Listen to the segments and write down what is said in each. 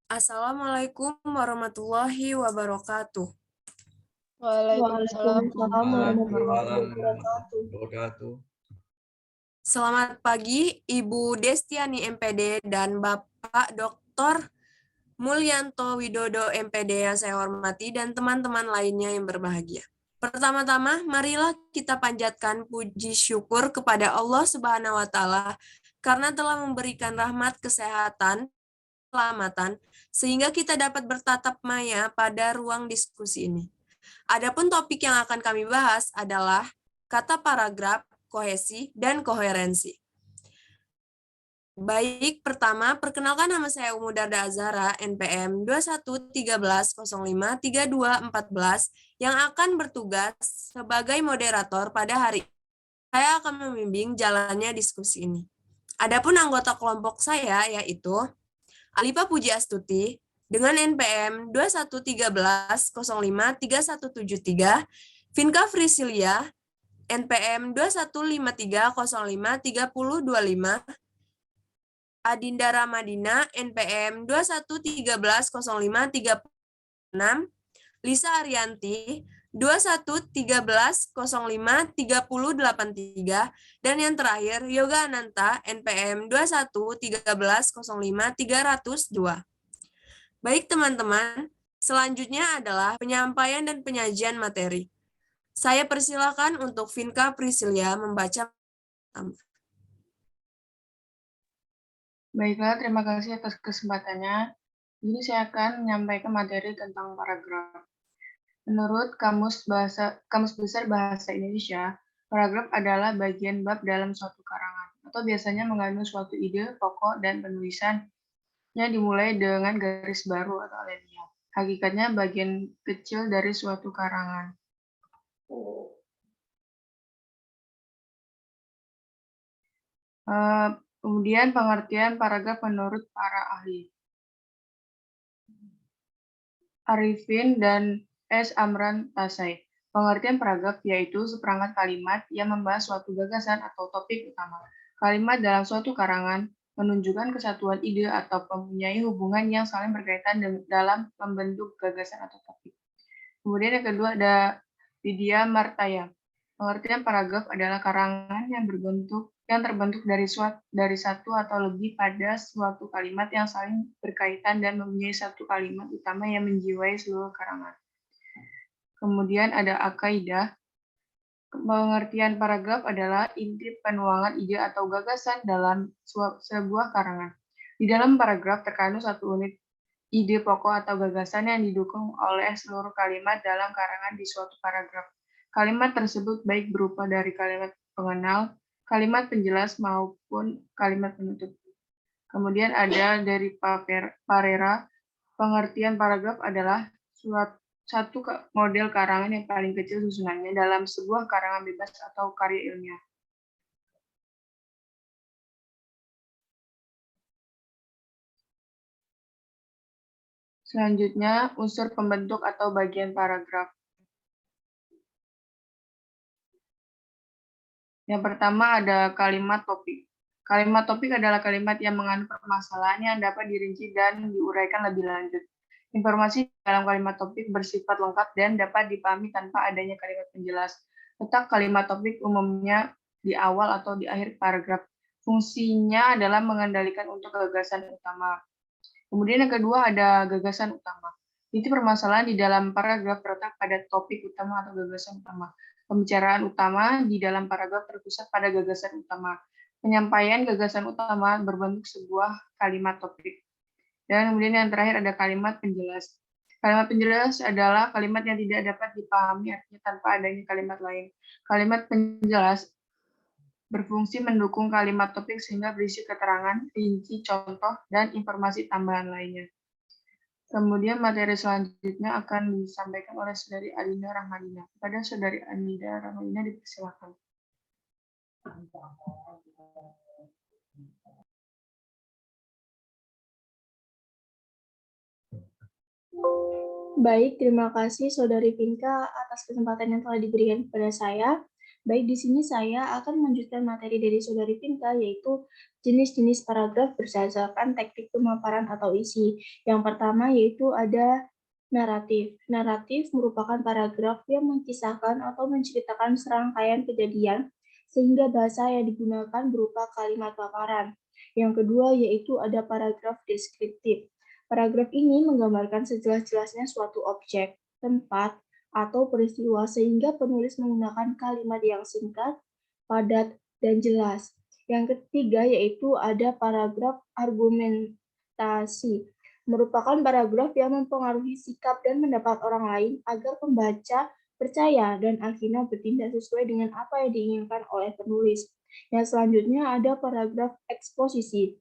Assalamualaikum warahmatullahi wabarakatuh. Waalaikumsalam Waalaikumsalam warahmatullahi warahmatullahi wabarakatuh. wabarakatuh. Selamat pagi, Ibu Destiani MPD dan Bapak Dr. Mulyanto Widodo MPD yang saya hormati dan teman-teman lainnya yang berbahagia. Pertama-tama, marilah kita panjatkan puji syukur kepada Allah Subhanahu wa taala karena telah memberikan rahmat kesehatan, keselamatan sehingga kita dapat bertatap maya pada ruang diskusi ini. Adapun topik yang akan kami bahas adalah kata paragraf, kohesi, dan koherensi. Baik, pertama, perkenalkan nama saya Umu Darda Azhara, NPM 2113053214, yang akan bertugas sebagai moderator pada hari ini. Saya akan membimbing jalannya diskusi ini. Adapun anggota kelompok saya yaitu Alifa Puji Astuti dengan NPM 2113053173, Vinka Frisilia, NPM 2153053025, Adinda Ramadina, NPM 21130536, Lisa Arianti, 2113053083, dan yang terakhir, Yoga Ananta, NPM 2113053002. Baik teman-teman, selanjutnya adalah penyampaian dan penyajian materi. Saya persilakan untuk Vinka Priscilia membaca. Baiklah, terima kasih atas kesempatannya. Jadi saya akan menyampaikan materi tentang paragraf. Menurut Kamus Besar Bahasa Indonesia, paragraf adalah bagian bab dalam suatu karangan, atau biasanya mengandung suatu ide, pokok, dan penulisannya dimulai dengan garis baru atau alinea. Hakikatnya bagian kecil dari suatu karangan. Kemudian pengertian paragraf menurut para ahli. Arifin dan S. Amran Tasai. Pengertian paragraf yaitu seperangkat kalimat yang membahas suatu gagasan atau topik utama. Kalimat dalam suatu karangan menunjukkan kesatuan ide atau mempunyai hubungan yang saling berkaitan dalam membentuk gagasan atau topik. Kemudian yang kedua ada Widya Martaya. Pengertian paragraf adalah karangan yang terbentuk dari satu atau lebih pada suatu kalimat yang saling berkaitan dan mempunyai satu kalimat utama yang menjiwai seluruh karangan. Kemudian ada Akaidah. Pengertian paragraf adalah inti penuangan ide atau gagasan dalam sebuah karangan. Di dalam paragraf terkandung satu unit ide pokok atau gagasan yang didukung oleh seluruh kalimat dalam karangan di suatu paragraf. Kalimat tersebut baik berupa dari kalimat pengenal, kalimat penjelas, maupun kalimat penutup. Kemudian ada dari Parera, pengertian paragraf adalah satu model karangan yang paling kecil susunannya dalam sebuah karangan bebas atau karya ilmiah. Selanjutnya, unsur pembentuk atau bagian paragraf. Yang pertama ada kalimat topik. Kalimat topik adalah kalimat yang mengandung permasalahan yang dapat dirinci dan diuraikan lebih lanjut. Informasi dalam kalimat topik bersifat lengkap dan dapat dipahami tanpa adanya kalimat penjelas. Letak kalimat topik umumnya di awal atau di akhir paragraf. Fungsinya adalah mengendalikan untuk gagasan utama. Kemudian yang kedua ada gagasan utama. Inti permasalahan di dalam paragraf terletak pada topik utama atau gagasan utama. Pembicaraan utama di dalam paragraf terpusat pada gagasan utama. Penyampaian gagasan utama berbentuk sebuah kalimat topik. Dan kemudian yang terakhir ada kalimat penjelas. Kalimat penjelas adalah kalimat yang tidak dapat dipahami artinya tanpa adanya kalimat lain. Kalimat penjelas berfungsi mendukung kalimat topik sehingga berisi keterangan, rinci, contoh, dan informasi tambahan lainnya. Kemudian materi selanjutnya akan disampaikan oleh Saudari Adinda Rahmadina. Kepada Saudari Adinda Rahmadina dipersilakan. Baik, terima kasih Saudari Pinka atas kesempatan yang telah diberikan kepada saya. Baik, di sini saya akan melanjutkan materi dari Saudari Pinka, yaitu jenis-jenis paragraf berdasarkan teknik pemaparan atau isi. Yang pertama yaitu ada naratif. Naratif merupakan paragraf yang mengisahkan atau menceritakan serangkaian kejadian, sehingga bahasa yang digunakan berupa kalimat paparan. Yang kedua yaitu ada paragraf deskriptif. Paragraf ini menggambarkan sejelas-jelasnya suatu objek, tempat, atau peristiwa sehingga penulis menggunakan kalimat yang singkat, padat, dan jelas. Yang ketiga yaitu ada paragraf argumentasi, merupakan paragraf yang mempengaruhi sikap dan pendapat orang lain agar pembaca percaya dan akhirnya bertindak sesuai dengan apa yang diinginkan oleh penulis. Yang selanjutnya ada paragraf eksposisi.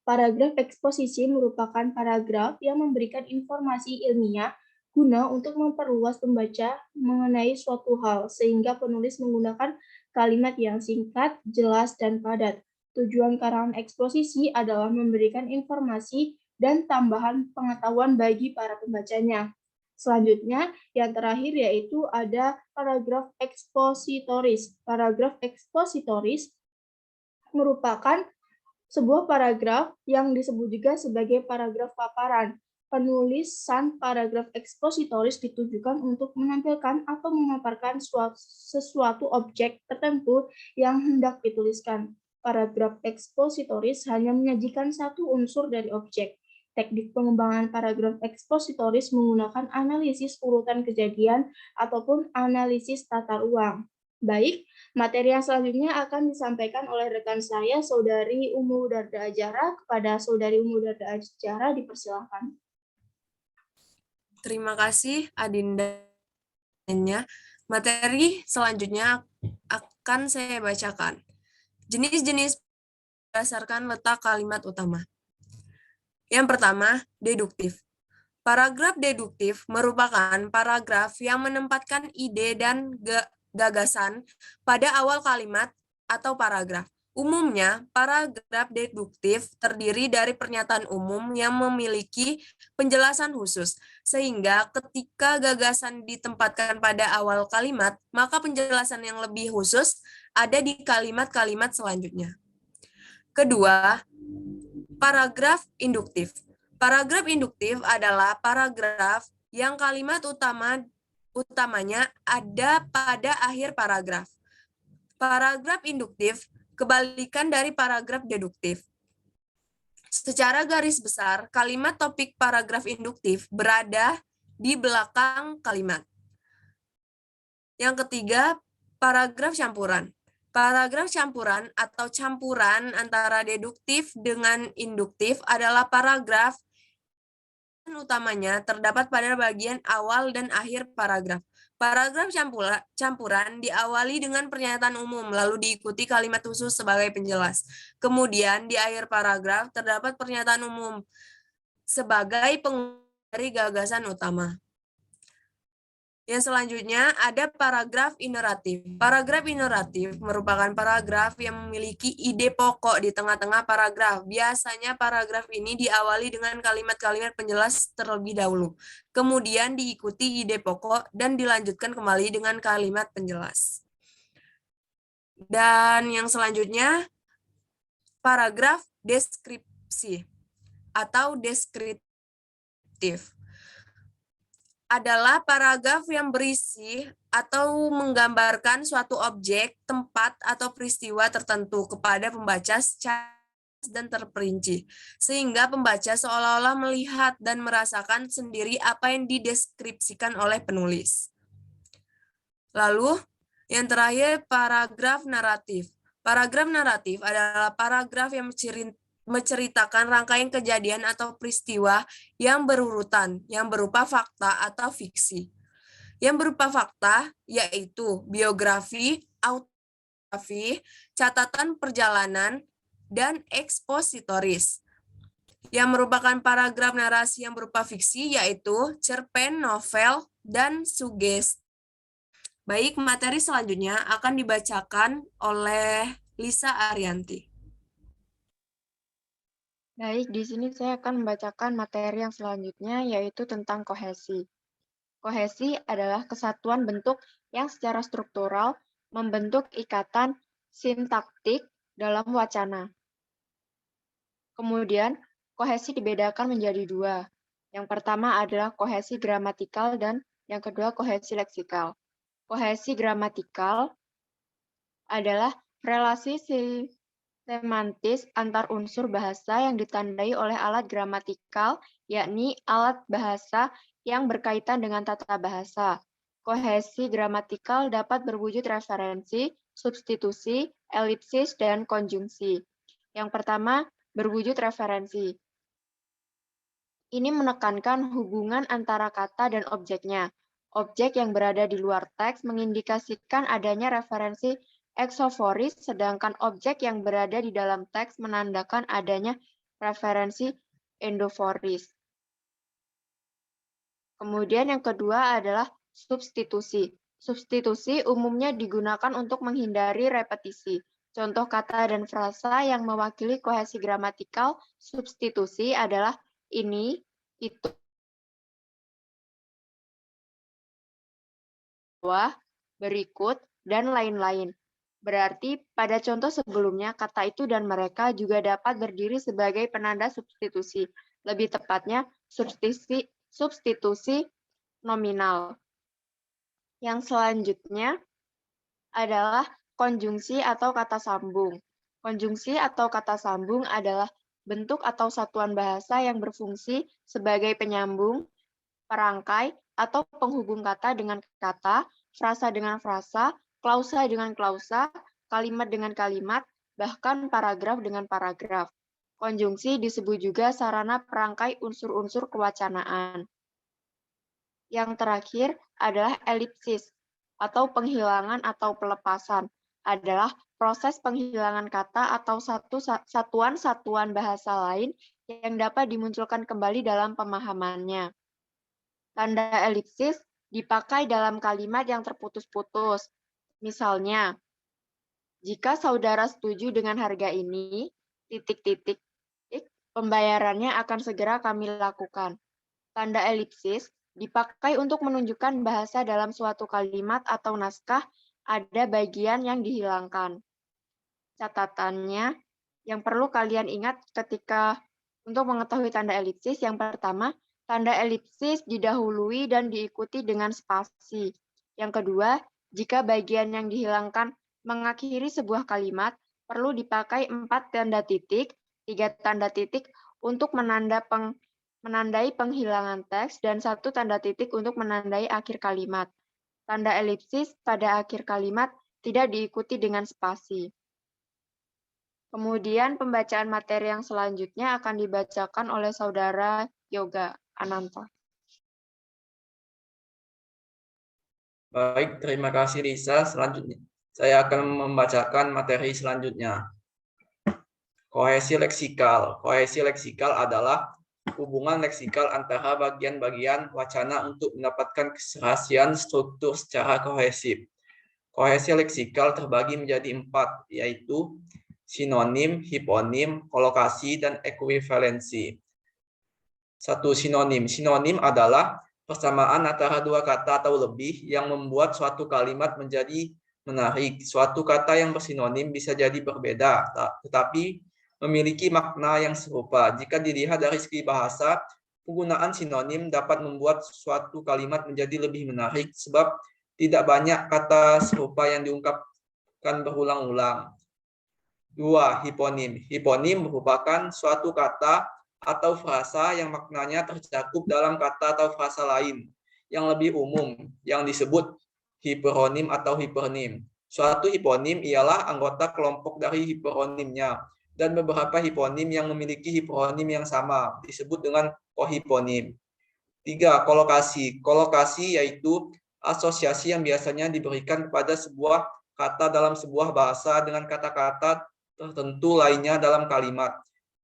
Paragraf eksposisi merupakan paragraf yang memberikan informasi ilmiah guna untuk memperluas pembaca mengenai suatu hal, sehingga penulis menggunakan kalimat yang singkat, jelas, dan padat. Tujuan karangan eksposisi adalah memberikan informasi dan tambahan pengetahuan bagi para pembacanya. Selanjutnya, yang terakhir yaitu ada paragraf ekspositoris. Paragraf ekspositoris merupakan sebuah paragraf yang disebut juga sebagai paragraf paparan. Penulisan paragraf ekspositoris ditujukan untuk menampilkan atau memaparkan sesuatu objek tertentu yang hendak dituliskan. Paragraf ekspositoris hanya menyajikan satu unsur dari objek. Teknik pengembangan paragraf ekspositoris menggunakan analisis urutan kejadian ataupun analisis tata ruang. Baik, materi yang selanjutnya akan disampaikan oleh rekan saya, Saudari Umu Darda Ajara. Kepada Saudari Umu Darda Ajara, dipersilakan. Terima kasih Adinda. Materi selanjutnya akan saya bacakan. Jenis-jenis berdasarkan letak kalimat utama. Yang pertama, deduktif. Paragraf deduktif merupakan paragraf yang menempatkan ide dan gagasan pada awal kalimat atau paragraf. Umumnya, paragraf deduktif terdiri dari pernyataan umum yang memiliki penjelasan khusus, sehingga ketika gagasan ditempatkan pada awal kalimat, maka penjelasan yang lebih khusus ada di kalimat-kalimat selanjutnya. Kedua, paragraf induktif. Paragraf induktif adalah paragraf yang kalimat utamanya ada pada akhir paragraf. Paragraf induktif kebalikan dari paragraf deduktif. Secara garis besar, kalimat topik paragraf induktif berada di belakang kalimat. Yang ketiga, paragraf campuran. Paragraf campuran atau campuran antara deduktif dengan induktif adalah paragraf utamanya terdapat pada bagian awal dan akhir paragraf. Paragraf campuran diawali dengan pernyataan umum, lalu diikuti kalimat khusus sebagai penjelas. Kemudian di akhir paragraf terdapat pernyataan umum sebagai pengurus gagasan utama. Yang selanjutnya ada paragraf ineratif. Paragraf ineratif merupakan paragraf yang memiliki ide pokok di tengah-tengah paragraf. Biasanya paragraf ini diawali dengan kalimat-kalimat penjelas terlebih dahulu. Kemudian diikuti ide pokok dan dilanjutkan kembali dengan kalimat penjelas. Dan yang selanjutnya paragraf deskripsi atau deskriptif adalah paragraf yang berisi atau menggambarkan suatu objek, tempat, atau peristiwa tertentu kepada pembaca secara dan terperinci, sehingga pembaca seolah-olah melihat dan merasakan sendiri apa yang dideskripsikan oleh penulis. Lalu, yang terakhir, paragraf naratif. Paragraf naratif adalah paragraf yang menceritakan rangkaian kejadian atau peristiwa yang berurutan, yang berupa fakta atau fiksi. Yang berupa fakta yaitu biografi, autobiografi, catatan perjalanan, dan ekspositoris. Yang merupakan paragraf narasi yang berupa fiksi yaitu cerpen, novel, dan sugesti. Baik, materi selanjutnya akan dibacakan oleh Lisa Arianti. Baik, di sini saya akan membacakan materi yang selanjutnya, yaitu tentang kohesi. Kohesi adalah kesatuan bentuk yang secara struktural membentuk ikatan sintaktik dalam wacana. Kemudian, kohesi dibedakan menjadi dua. Yang pertama adalah kohesi gramatikal dan yang kedua kohesi leksikal. Kohesi gramatikal adalah relasi semantis antar unsur bahasa yang ditandai oleh alat gramatikal, yakni alat bahasa yang berkaitan dengan tata bahasa. Kohesi gramatikal dapat berwujud referensi, substitusi, elipsis, dan konjungsi. Yang pertama, berwujud referensi. Ini menekankan hubungan antara kata dan objeknya. Objek yang berada di luar teks mengindikasikan adanya referensi eksoforis, sedangkan objek yang berada di dalam teks menandakan adanya referensi endoforis. Kemudian yang kedua adalah substitusi. Substitusi umumnya digunakan untuk menghindari repetisi. Contoh kata dan frasa yang mewakili kohesi gramatikal substitusi adalah ini, itu, bawah, berikut, dan lain-lain. Berarti pada contoh sebelumnya, kata itu dan mereka juga dapat berdiri sebagai penanda substitusi. Lebih tepatnya, substitusi nominal. Yang selanjutnya adalah konjungsi atau kata sambung. Konjungsi atau kata sambung adalah bentuk atau satuan bahasa yang berfungsi sebagai penyambung, perangkai, atau penghubung kata dengan kata, frasa dengan frasa, klausa dengan klausa, kalimat dengan kalimat, bahkan paragraf dengan paragraf. Konjungsi disebut juga sarana perangkai unsur-unsur kewacanaan. Yang terakhir adalah elipsis atau penghilangan atau pelepasan. Adalah proses penghilangan kata atau satuan-satuan bahasa lain yang dapat dimunculkan kembali dalam pemahamannya. Tanda elipsis dipakai dalam kalimat yang terputus-putus. Misalnya, jika saudara setuju dengan harga ini, titik-titik, pembayarannya akan segera kami lakukan. Tanda elipsis dipakai untuk menunjukkan bahasa dalam suatu kalimat atau naskah ada bagian yang dihilangkan. Catatannya yang perlu kalian ingat ketika untuk mengetahui tanda elipsis, yang pertama, tanda elipsis didahului dan diikuti dengan spasi. Yang kedua, jika bagian yang dihilangkan mengakhiri sebuah kalimat, perlu dipakai 4 tanda titik, 3 tanda titik untuk menandai penghilangan teks, dan 1 tanda titik untuk menandai akhir kalimat. Tanda elipsis pada akhir kalimat tidak diikuti dengan spasi. Kemudian pembacaan materi yang selanjutnya akan dibacakan oleh Saudara Yoga Ananta. Baik, terima kasih Risa. Selanjutnya, saya akan membacakan materi selanjutnya. Kohesi leksikal. Kohesi leksikal adalah hubungan leksikal antara bagian-bagian wacana untuk mendapatkan keserasian struktur secara kohesif. Kohesi leksikal terbagi menjadi 4, yaitu sinonim, hiponim, kolokasi, dan ekuivalensi. 1. Sinonim. Sinonim adalah persamaan antara dua kata atau lebih yang membuat suatu kalimat menjadi menarik. Suatu kata yang bersinonim bisa jadi berbeda, tetapi memiliki makna yang serupa. Jika dilihat dari segi bahasa, penggunaan sinonim dapat membuat suatu kalimat menjadi lebih menarik sebab tidak banyak kata serupa yang diungkapkan berulang-ulang. 2. Hiponim. Hiponim merupakan suatu kata atau frasa yang maknanya tercakup dalam kata atau frasa lain yang lebih umum yang disebut hiperonim atau hipernim. Suatu hiponim ialah anggota kelompok dari hiperonimnya, dan beberapa hiponim yang memiliki hiperonim yang sama disebut dengan kohiponim. 3. Kolokasi. Kolokasi yaitu asosiasi yang biasanya diberikan kepada sebuah kata dalam sebuah bahasa dengan kata-kata tertentu lainnya dalam kalimat.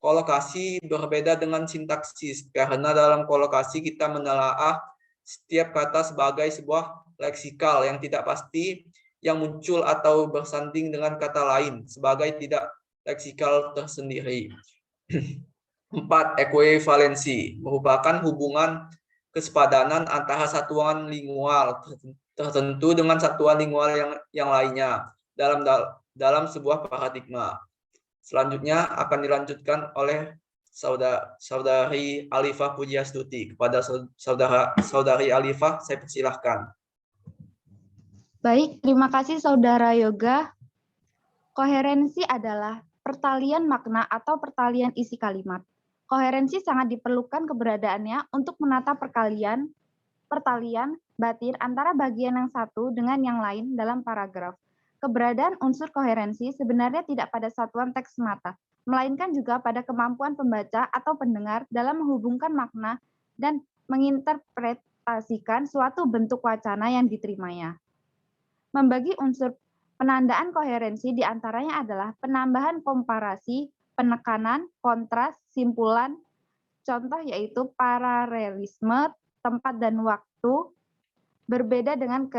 Kolokasi berbeda dengan sintaksis, karena dalam kolokasi kita menelaah setiap kata sebagai sebuah leksikal yang tidak pasti yang muncul atau bersanding dengan kata lain sebagai tidak leksikal tersendiri. 4. Ekuivalensi merupakan hubungan kesepadanan antara satuan lingual tertentu dengan satuan lingual yang lainnya dalam sebuah paradigma. Selanjutnya akan dilanjutkan oleh Saudari Alifah Pujiastuti. Kepada Saudari Alifah, saya persilahkan. Baik, terima kasih Saudara Yoga. Koherensi adalah pertalian makna atau pertalian isi kalimat. Koherensi sangat diperlukan keberadaannya untuk menata pertalian batin antara bagian yang satu dengan yang lain dalam paragraf. Keberadaan unsur koherensi sebenarnya tidak pada satuan teks semata, melainkan juga pada kemampuan pembaca atau pendengar dalam menghubungkan makna dan menginterpretasikan suatu bentuk wacana yang diterimanya. Membagi unsur penandaan koherensi diantaranya adalah penambahan komparasi, penekanan, kontras, simpulan, contoh yaitu paralelisme, tempat dan waktu, berbeda dengan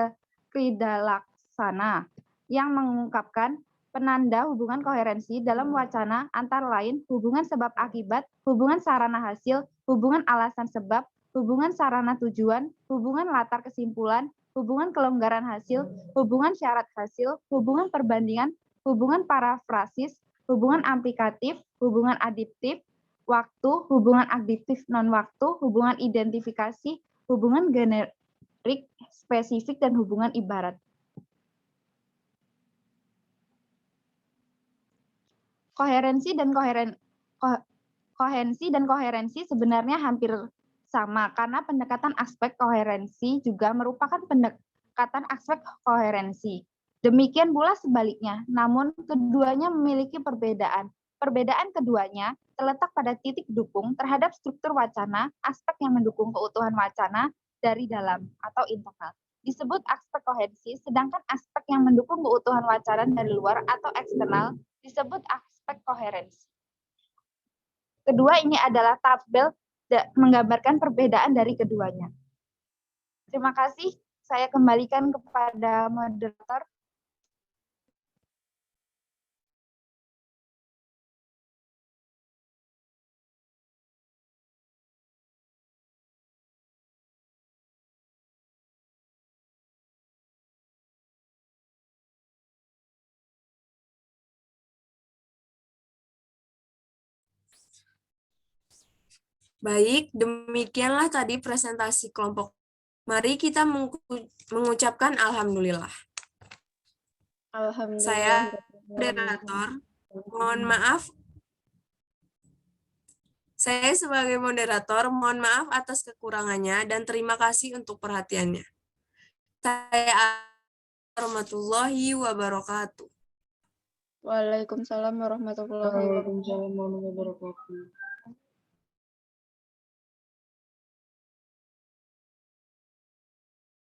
kridalaksana, yang mengungkapkan penanda hubungan koherensi dalam wacana antara lain hubungan sebab akibat, hubungan sarana hasil, hubungan alasan sebab, hubungan sarana tujuan, hubungan latar kesimpulan, hubungan kelonggaran hasil, hubungan syarat hasil, hubungan perbandingan, hubungan parafrasis, hubungan aplikatif, hubungan adiktif, waktu, hubungan adiktif non-waktu, hubungan identifikasi, hubungan generik, spesifik, dan hubungan ibarat. Koherensi dan koherensi sebenarnya hampir sama karena pendekatan aspek koherensi juga merupakan pendekatan aspek koherensi. Demikian pula sebaliknya, namun keduanya memiliki perbedaan. Perbedaan keduanya terletak pada titik dukung terhadap struktur wacana, aspek yang mendukung keutuhan wacana dari dalam atau internal. Disebut aspek koherensi, sedangkan aspek yang mendukung keutuhan wacana dari luar atau eksternal disebut aspek koherensi. Kedua ini adalah tabel menggambarkan perbedaan dari keduanya. Terima kasih, saya kembalikan kepada moderator. Baik, demikianlah tadi presentasi kelompok. Mari kita mengucapkan alhamdulillah. Alhamdulillah. Saya moderator, mohon maaf. Saya sebagai moderator, mohon maaf atas kekurangannya dan terima kasih untuk perhatiannya. Saya warahmatullahi wabarakatuh. Waalaikumsalam warahmatullahi wabarakatuh. Waalaikumsalam warahmatullahi wabarakatuh.